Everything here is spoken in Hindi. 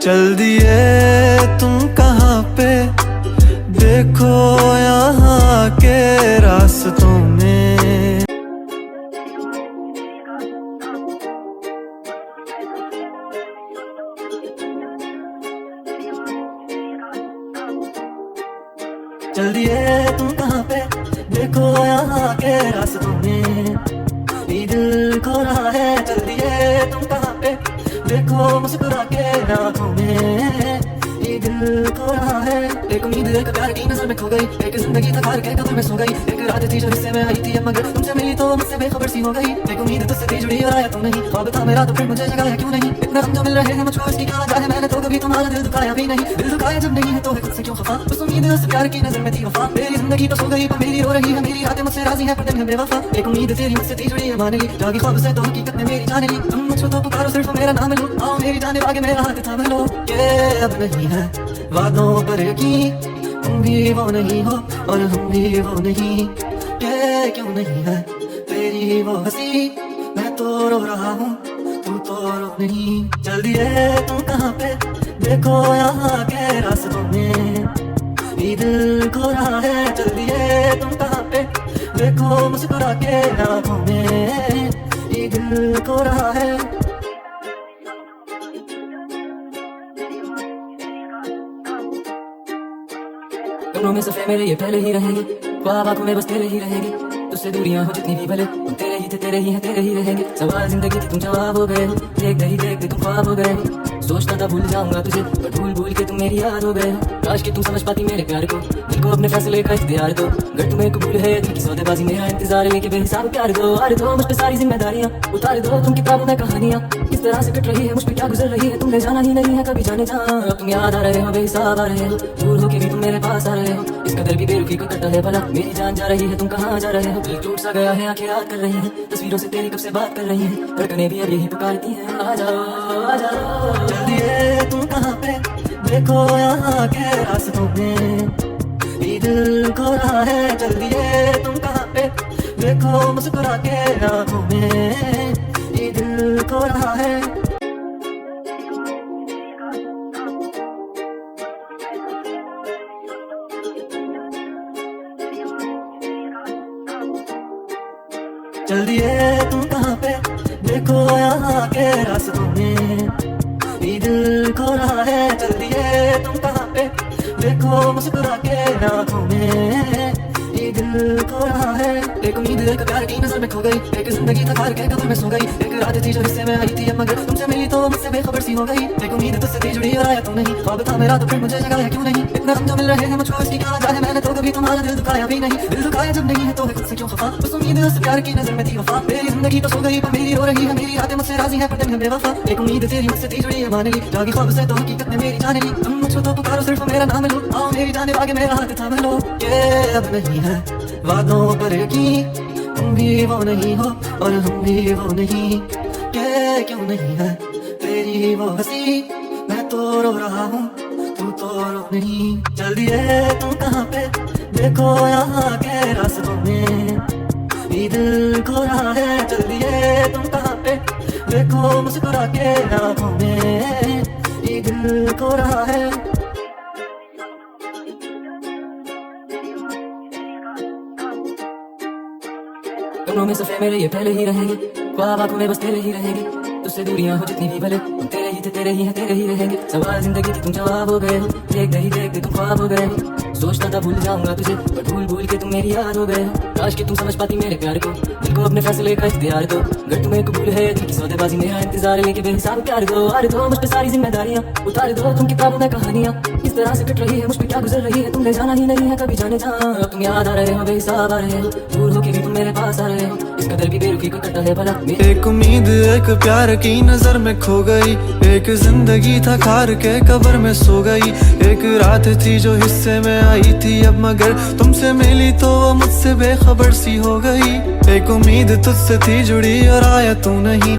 चल दिए तुम कहाँ पे, देखो यहाँ के रास्तों में। चल दिए तुम कहाँ पे, देखो यहाँ के रास्तों में। ये दिल खो रहा है, चल दिए तुम कहाँ पे, देखो मुस्कुरा के आँखों में। ये दिल खो रहा है। एक उम्मीद एक प्यार की नजर में खो गई, एक जिंदगी था खार के कब्र में सो गई। एक रात थी जो हिस्से में आई थी, अब मगर तुमसे मिली तो मुझसे बेखबर सी हो गई। एक उम्मीद तुझसे थी जुड़ी और आया तुम नहीं, ख्वाब था मेरा तो फिर मुझे जगाया क्यों नहीं। इतना हम जो मिल रहे हैं मुझको इसकी क्या वजह है, मैंने तो कभी तुम्हारा दिल दुखाया भी नहीं। दिल दुखाया जब नहीं है तो है खुद से क्यों खफा, उस उम्मीद उस प्यार की नजर में थी वफा। मेरी जिंदगी तो सो गई पर मेरी रो रही है, मेरी रातें मुझसे राजी है पर दिन है बेवफा। एक उम्मीद तेरी मुझसे थी जुड़ी है मान ली, जागी ख्वाब से तो हकीकत में मेरी जान ली। तुम मुझको तो पुकारो सिर्फ मेरा नाम लो, आओ मेरी जाने आगे मेरा हाथ थाम लो। ये अब नहीं है वादों पर यकीन, तुम भी वो नहीं हो और हम भी वो नहीं। ये क्यों नहीं है तेरी वो हंसी, मैं तो रो रहा हूँ तू तो रो नहीं। चल दिए तुम कहाँ पे, देखो यहाँ के रास्तों में। ये दिल खो रहा है, चल दिए तुम कहाँ पे, देखो मुस्कुरा के आँखों में। ये दिल खो रहा है। कमरों में सफे मेरे ये पहले ही रहेंगे, ख्वाब आंखों में बस तेरे ही रहेंगे। तुझसे दूरियां हो जितनी भी भले, तुम तेरे ही थे तेरे ही हैं तेरे ही रहेंगे। सवाल जिंदगी थी तुम जवाब हो गए हो, देखते ही देखते तुम ख्वाब हो गए हो। सोचता था भूल जाऊंगा तुझे पर भूल भूल के तुम मेरी याद हो गए हो। काश कि तुम समझ पाती मेरे प्यार को, दिल को अपने फैसले का इख्तियार दो। अगर तुम्हें कबूल है दिल की सौदेबाजी, मेरा इंतजार लेके बेहिसाब प्यार दो। आर दो मुझ पे सारी जिम्मेदारियां, उतार दो तुम किताबों में कहानियां। किस तरह से कट रही है मुझ पे क्या गुजर रही है, तुमने जाना ही नहीं है कभी जाने जा। तुम याद आ रहे हो बेहिसाब आ रहे हो, दूर होके भी तुम मेरे पास आ रहे हो। इस कदर भी बेरुखी को कटा है भला, मेरी जान जा रही है तुम कहाँ जा रहे हो। दिल टूट सा गया है, आंखें याद कर रही हैं, तस्वीरों से तेरी कब से बात कर रही हैं। धड़कनें भी अब यही पुकारती हैं, आ जाओ आ जाओ। चल दिए तुम कहाँ पे, देखो यहाँ के रास्तों में। ये दिल खो रहा है, चल दिए तुम कहाँ पे, देखो मुस्कुरा के आँखों में। ये दिल खो रहा है। चल दिए तुम कहाँ पे, देखो यहाँ के रास्तों में। ये दिल खो रहा है, चल दिए तुम कहाँ पे, देखो मुस्कुरा के आँखों में। ये दिल खो रहा है। एक उम्मीद एक प्यार की नजर में खो गई, एक जिंदगी था खार के कब्र में सो गई। एक रात थी जो हिस्से में आई थी, अब मगर तुमसे मिली तो मुझसे बेखबर सी हो गई। एक उम्मीद तुझसे थी जुड़ी और आया तुम नहीं, ख्वाब था मेरा तो फिर मुझे जगाया क्यों नहीं। इतना हम जो मिल रहे हैं मुझको इसकी क्या वजह है, मैंने तो कभी तुम्हारा दिल दुखाया भी नहीं। दिल दुखाया जब नहीं है तो है खुद से क्यों खफा, उस उम्मीद उस प्यार की नजर में थी वफा। मेरी जिंदगी तो सो गई पर मेरी रो रही है, मेरी रातें मुझसे राजी है पर दिन है बेवफा। एक उम्मीद तेरी मुझसे थी जुड़ी है मान ली, जागी ख्वाब से तो हकीकत में मेरी जान ली। तुम मुझको तो पुकारो सिर्फ मेरा नाम लो, आओ मेरी जाने आगे मेरा हाथ थाम लो। ये अब नहीं है वादों पर यकीन, तुम भी वो नहीं हो और हम भी वो नहीं। ये क्यों नहीं है तेरी वो हंसी, मैं तो रो रहा हूँ तू तो रो नहीं। चल दिए तुम कहाँ पे, देखो यहाँ के रास्तों में। ये दिल खो रहा है, चल दिए तुम कहाँ पे, देखो मुस्कुरा के आँखों में। ये दिल खो रहा है। कमरों में सफे मेरे ये पहले ही रहेंगे, ख्वाब आंखों में बस तेरे ही रहेंगे। तुझसे दूरियां हो जितनी भी भले, तुम तेरे ही थे तेरे ही हैं तेरे ही रहेंगे। सवाल जिंदगी थी तुम जवाब हो गए हो, देखते ही देखते तुम ख्वाब हो गए हो। सोचता था भूल जाऊंगा तुझे पर भूल भूल के तुम मेरी याद हो गए हो। काश कि तुम समझ पाती मेरे प्यार को, दिल को अपने फैसले का इख्तियार दो। अगर तुम्हें कबूल है दिल की सौदेबाजी, मेरा इंतजार लेके बेहिसाब प्यार दो। आर दो मुझ पे सारी जिम्मेदारियां, उतार दो तुम किताबों में कहानियां। किस तरह से कट रही है मुझ पे क्या गुजर रही है, तुमने जाना ही नहीं है कभी जाने जा। तुम याद आ रहे हो बेहिसाब आ रहे हो, दूर होके भी तुम मेरे पास आ रहे हो। इस कदर भी बेरुखी को कटा है भला। एक उम्मीद एक प्यार की नजर में खो गई, एक जिंदगी था खार के कब्र में सो गई। एक रात थी जो हिस्से में आई थी, अब मगर तुमसे मिली तो वो मुझसे बेखबर सी हो गई। एक उम्मीद तुझसे थी जुड़ी और आया तू नहीं।